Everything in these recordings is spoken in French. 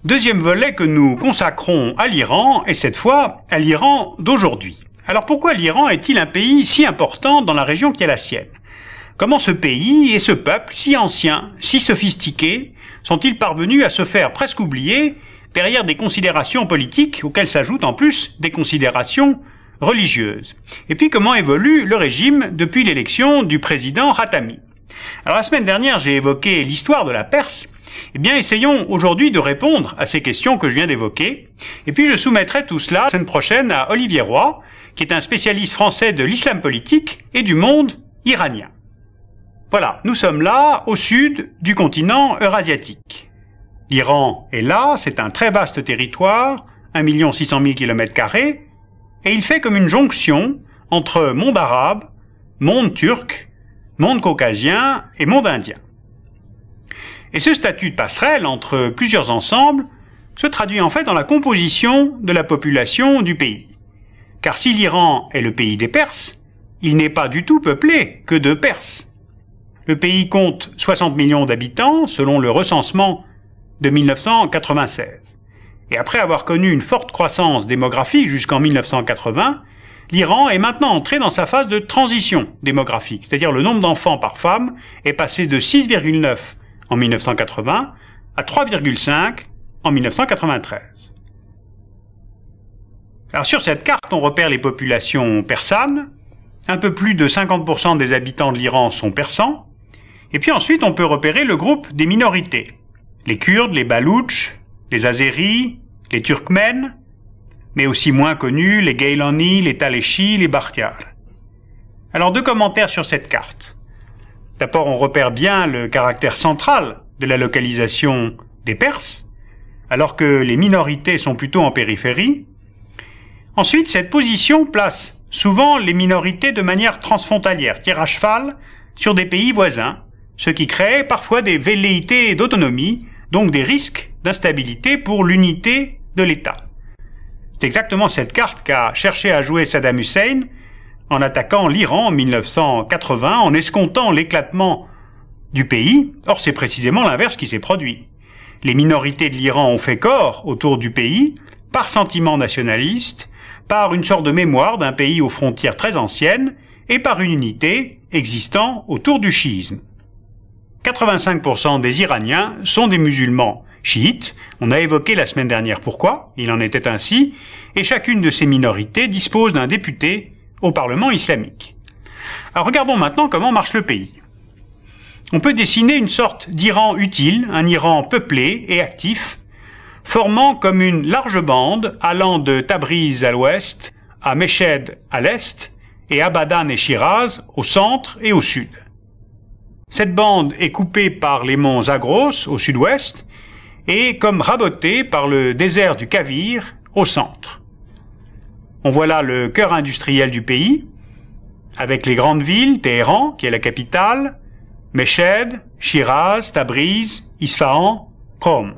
Deuxième volet que nous consacrons à l'Iran, et cette fois à l'Iran d'aujourd'hui. Alors pourquoi l'Iran est-il un pays si important dans la région qui est la sienne? Comment ce pays et ce peuple si ancien, si sophistiqué, sont-ils parvenus à se faire presque oublier derrière des considérations politiques auxquelles s'ajoutent en plus des considérations religieuses? Et puis comment évolue le régime depuis l'élection du président Khatami? Alors la semaine dernière, j'ai évoqué l'histoire de la Perse. Eh bien, essayons aujourd'hui de répondre à ces questions que je viens d'évoquer. Et puis je soumettrai tout cela la semaine prochaine à Olivier Roy, qui est un spécialiste français de l'islam politique et du monde iranien. Voilà, nous sommes là, au sud du continent eurasiatique. L'Iran est là, c'est un très vaste territoire, 1 600 000 km², et il fait comme une jonction entre monde arabe, monde turc, monde caucasien et monde indien. Et ce statut de passerelle entre plusieurs ensembles se traduit en fait dans la composition de la population du pays. Car si l'Iran est le pays des Perses, il n'est pas du tout peuplé que de Perses. Le pays compte 60 millions d'habitants selon le recensement de 1996. Et après avoir connu une forte croissance démographique jusqu'en 1980, l'Iran est maintenant entré dans sa phase de transition démographique, c'est-à-dire le nombre d'enfants par femme est passé de 6,9 en 1980 à 3,5 en 1993. Alors sur cette carte, on repère les populations persanes. Un peu plus de 50% des habitants de l'Iran sont persans. Et puis ensuite, on peut repérer le groupe des minorités. Les Kurdes, les Baloutches, les Azéris, les Turkmènes, mais aussi moins connus, les Gaylani, les Taleshi, les Bakhtiar. Alors deux commentaires sur cette carte. D'abord, on repère bien le caractère central de la localisation des Perses, alors que les minorités sont plutôt en périphérie. Ensuite, cette position place souvent les minorités de manière transfrontalière, c'est-à-dire à cheval sur des pays voisins, ce qui crée parfois des velléités d'autonomie, donc des risques d'instabilité pour l'unité de l'État. C'est exactement cette carte qu'a cherché à jouer Saddam Hussein en attaquant l'Iran en 1980, en escomptant l'éclatement du pays. Or, c'est précisément l'inverse qui s'est produit. Les minorités de l'Iran ont fait corps autour du pays, par sentiment nationaliste, par une sorte de mémoire d'un pays aux frontières très anciennes, et par une unité existant autour du chiisme. 85% des Iraniens sont des musulmans chiites. On a évoqué la semaine dernière pourquoi, il en était ainsi, et chacune de ces minorités dispose d'un député au Parlement islamique. Alors regardons maintenant comment marche le pays. On peut dessiner une sorte d'Iran utile, un Iran peuplé et actif, formant comme une large bande allant de Tabriz à l'ouest, à Meshed à l'est, et Abadan et Shiraz au centre et au sud. Cette bande est coupée par les monts Zagros au sud-ouest et comme rabotée par le désert du Kavir au centre. On voit là le cœur industriel du pays, avec les grandes villes, Téhéran, qui est la capitale, Meshed, Shiraz, Tabriz, Isfahan, Qom.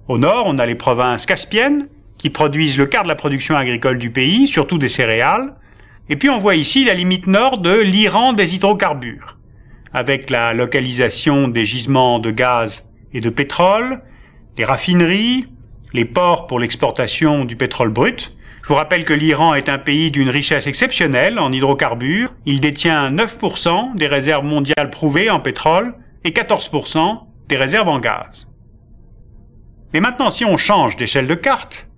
Au nord, on a les provinces caspiennes, qui produisent le quart de la production agricole du pays, surtout des céréales. Et puis on voit ici la limite nord de l'Iran des hydrocarbures, avec la localisation des gisements de gaz et de pétrole, les raffineries, les ports pour l'exportation du pétrole brut. Je vous rappelle que l'Iran est un pays d'une richesse exceptionnelle en hydrocarbures. Il détient 9% des réserves mondiales prouvées en pétrole et 14% des réserves en gaz. Mais maintenant, si on change d'échelle de carte,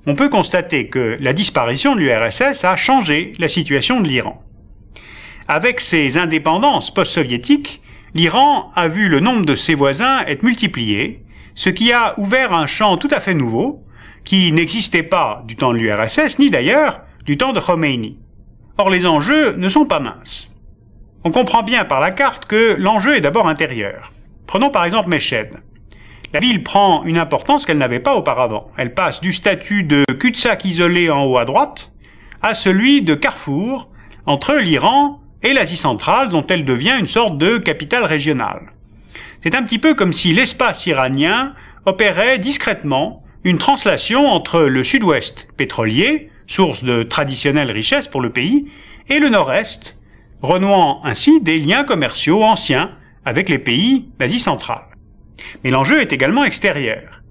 on peut constater que la disparition de l'URSS a changé la situation de l'Iran. Avec ses indépendances post-soviétiques, l'Iran a vu le nombre de ses voisins être multiplié, ce qui a ouvert un champ tout à fait nouveau, qui n'existait pas du temps de l'URSS, ni d'ailleurs du temps de Khomeini. Or, les enjeux ne sont pas minces. On comprend bien par la carte que l'enjeu est d'abord intérieur. Prenons par exemple Meshed. La ville prend une importance qu'elle n'avait pas auparavant. Elle passe du statut de cul-de-sac isolé en haut à droite à celui de carrefour entre l'Iran et l'Asie centrale, dont elle devient une sorte de capitale régionale. C'est un petit peu comme si l'espace iranien opérait discrètement une translation entre le sud-ouest pétrolier, source de traditionnelle richesse pour le pays, et le nord-est, renouant ainsi des liens commerciaux anciens avec les pays d'Asie centrale. Mais l'enjeu est également extérieur.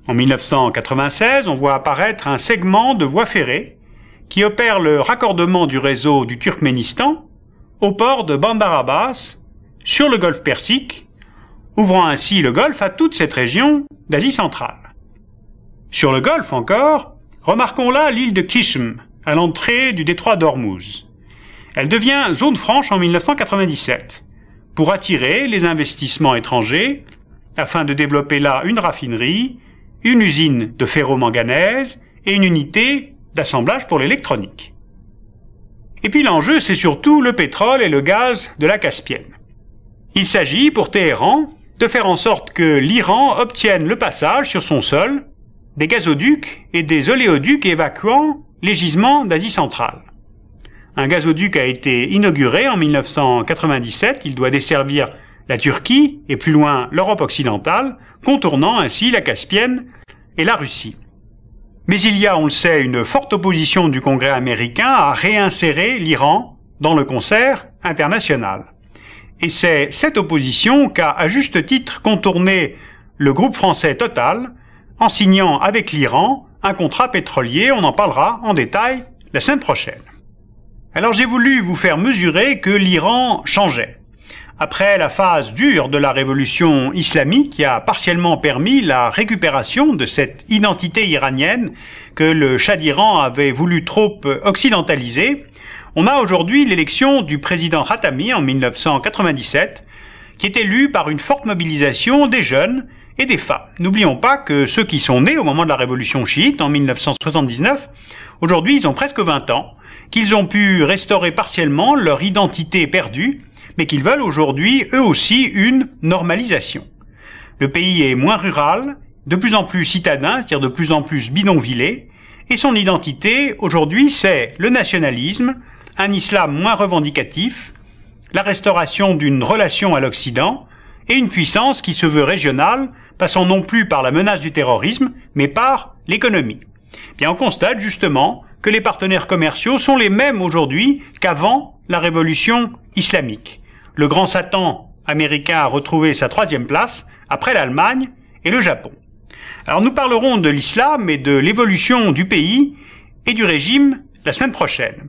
En 1996, on voit apparaître un segment de voie ferrée qui opère le raccordement du réseau du Turkménistan au port de Bandar Abbas sur le golfe Persique, ouvrant ainsi le golfe à toute cette région d'Asie centrale. Sur le golfe encore, remarquons là l'île de Qishm, à l'entrée du détroit d'Ormuz. Elle devient zone franche en 1997 pour attirer les investissements étrangers afin de développer là une raffinerie, une usine de ferromanganèse et une unité d'assemblage pour l'électronique. Et puis l'enjeu, c'est surtout le pétrole et le gaz de la Caspienne. Il s'agit pour Téhéran de faire en sorte que l'Iran obtienne le passage sur son sol des gazoducs et des oléoducs évacuant les gisements d'Asie centrale. Un gazoduc a été inauguré en 1997, il doit desservir la Turquie et plus loin l'Europe occidentale, contournant ainsi la Caspienne et la Russie. Mais il y a, on le sait, une forte opposition du Congrès américain à réinsérer l'Iran dans le concert international. Et c'est cette opposition qu'a à juste titre contourné le groupe français Total en signant avec l'Iran un contrat pétrolier, on en parlera en détail la semaine prochaine. Alors j'ai voulu vous faire mesurer que l'Iran changeait. Après la phase dure de la révolution islamique qui a partiellement permis la récupération de cette identité iranienne que le Shah d'Iran avait voulu trop occidentaliser, on a aujourd'hui l'élection du président Khatami en 1997 qui est élu par une forte mobilisation des jeunes et des femmes. N'oublions pas que ceux qui sont nés au moment de la révolution chiite en 1979, aujourd'hui ils ont presque 20 ans, qu'ils ont pu restaurer partiellement leur identité perdue, mais qu'ils veulent aujourd'hui eux aussi une normalisation. Le pays est moins rural, de plus en plus citadin, c'est-à-dire de plus en plus bidonvillé, et son identité aujourd'hui c'est le nationalisme, un islam moins revendicatif, la restauration d'une relation à l'Occident, et une puissance qui se veut régionale, passant non plus par la menace du terrorisme, mais par l'économie. Bien, on constate justement que les partenaires commerciaux sont les mêmes aujourd'hui qu'avant la révolution islamique. Le grand Satan américain a retrouvé sa 3e place, après l'Allemagne et le Japon. Alors nous parlerons de l'islam et de l'évolution du pays et du régime la semaine prochaine.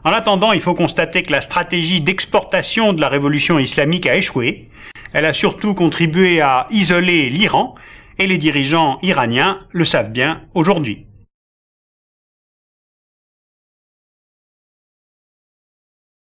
En attendant, il faut constater que la stratégie d'exportation de la révolution islamique a échoué. Elle a surtout contribué à isoler l'Iran, et les dirigeants iraniens le savent bien aujourd'hui.